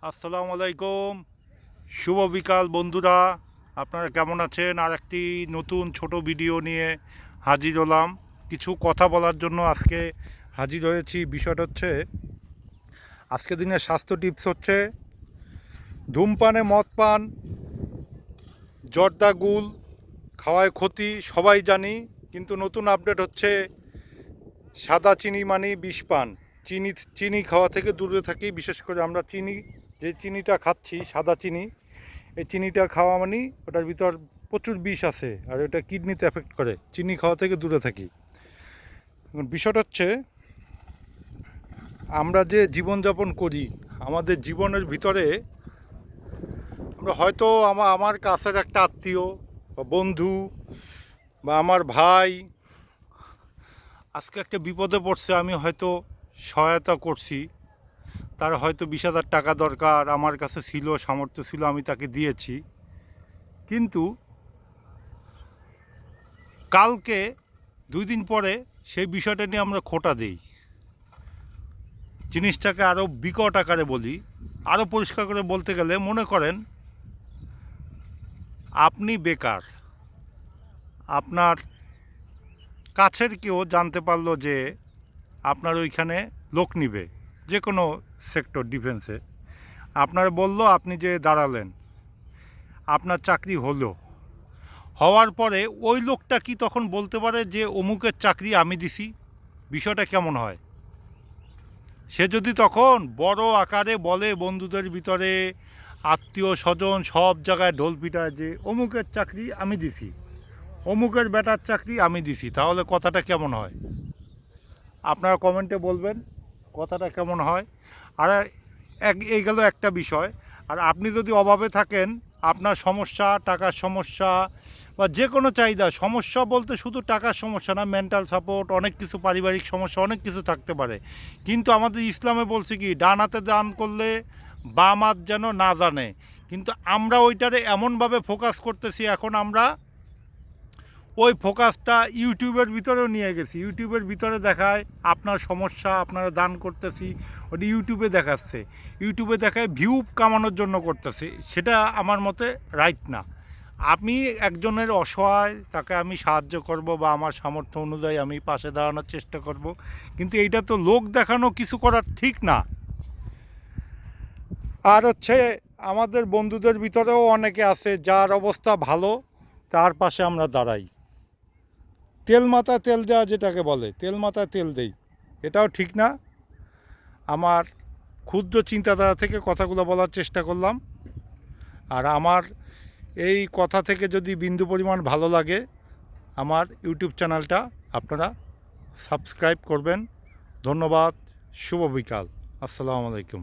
আসসালামু আলাইকুম, শুভ বিকাল বন্ধুরা। আপনারা কেমন আছেন? আর একটি নতুন ছোট ভিডিও নিয়ে হাজির হলাম। কিছু কথা বলার জন্য আজকে হাজির হয়েছি। বিষয়টা হচ্ছে, আজকে দিনের স্বাস্থ্য টিপস হচ্ছে ধূমপানে মদ পান, জর্দা গুল খাওয়ায় ক্ষতি সবাই জানি, কিন্তু নতুন আপডেট হচ্ছে সাদা চিনি মানে বিষ পান। চিনি খাওয়া থেকে দূরে থাকি। বিশেষ করে আমরা যে চিনিটা খাচ্ছি, সাদা চিনি, এই চিনিটা খাওয়া মানে ওটার ভিতর প্রচুর বিষ আছে, আর এটা কিডনিতে এফেক্ট করে। চিনি খাওয়া থেকে দূরে থাকি। এখন বিষয়টা হচ্ছে, আমরা যে জীবনযাপন করি, আমাদের জীবনের ভিতরে আমরা হয়তো আমার কাছের একটা আত্মীয় বা বন্ধু বা আমার ভাই আজকে একটা বিপদে পড়ছে, আমি হয়তো সহায়তা করছি। তার হয়তো 20,000 টাকা দরকার, আমার কাছে ছিল, সামর্থ্য ছিল, আমি তাকে দিয়েছি। কিন্তু কালকে 2 দিন পরে সেই বিষয়টা নিয়ে আমরা খোঁটা দিই। জিনিসটাকে আরও বিকট আকারে বলি। আরও পরিষ্কার করে বলতে গেলে, মনে করেন আপনি বেকার, আপনার কাছের কেউ জানতে পারলো যে আপনার ওইখানে লোক নিবে, যে কোনো সেক্টর, ডিফেন্সে। আপনার বলল, আপনি যে দাঁড়ালেন, আপনার চাকরি হওয়ার পরে ওই লোকটা কি তখন বলতে পারে যে অমুকের চাকরি আমি দিছি? বিষয়টা কেমন হয়? সে যদি তখন বড় আকারে বলে বন্ধুদের ভিতরে, আত্মীয় স্বজন সব জায়গায় ঢোল পিটায় যে অমুকের চাকরি আমি দিছি, অমুকের বেটার চাকরি আমি দিছি, তাহলে কথাটা কেমন হয়? আপনারা কমেন্টে বলবেন কথাটা কেমন হয়। আর এই গেল একটা বিষয়। আর আপনি যদি অভাবে থাকেন, আপনার সমস্যা, টাকার সমস্যা বা যে কোনো চাহিদা, সমস্যা বলতে শুধু টাকার সমস্যা না, মেন্টাল সাপোর্ট, অনেক কিছু, পারিবারিক সমস্যা, অনেক কিছু থাকতে পারে। কিন্তু আমাদের ইসলামে বলছে কি, ডান হাতে দান করলে বাম হাত যেন না জানে। কিন্তু আমরা ওইটারে এমনভাবে ফোকাস করতেছি, এখন আমরা ওই ফোকাসটা ইউটিউবের ভিতরেও নিয়ে গেছি। ইউটিউবের ভিতরে দেখায় আপনার সমস্যা, আপনারা দান করতেছি, ওটা ইউটিউবে দেখাচ্ছে। ইউটিউবে দেখায় ভিউ কামানোর জন্য করতেছে। সেটা আমার মতে রাইট না। আমি একজনের অসহায়, তাকে আমি সাহায্য করব বা আমার সামর্থ্য অনুযায়ী আমি পাশে দাঁড়ানোর চেষ্টা করব, কিন্তু এইটা তো লোক দেখানো কিছু করার ঠিক না। আর হচ্ছে, আমাদের বন্ধুদের ভিতরেও অনেকে আছে যার অবস্থা ভালো, তার পাশে আমরা দাঁড়াই। তেল মাথায় তেল দেওয়া যেটাকে বলে, তেল মাথায় তেল দেই, এটাও ঠিক না। আমার ক্ষুদ্র চিন্তাধারা থেকে কথাগুলো বলার চেষ্টা করলাম। আর আমার এই কথা থেকে যদি বিন্দু পরিমাণ ভালো লাগে, আমার ইউটিউব চ্যানেলটা আপনারা সাবস্ক্রাইব করবেন। ধন্যবাদ। শুভ বিকাল। আসসালামু আলাইকুম।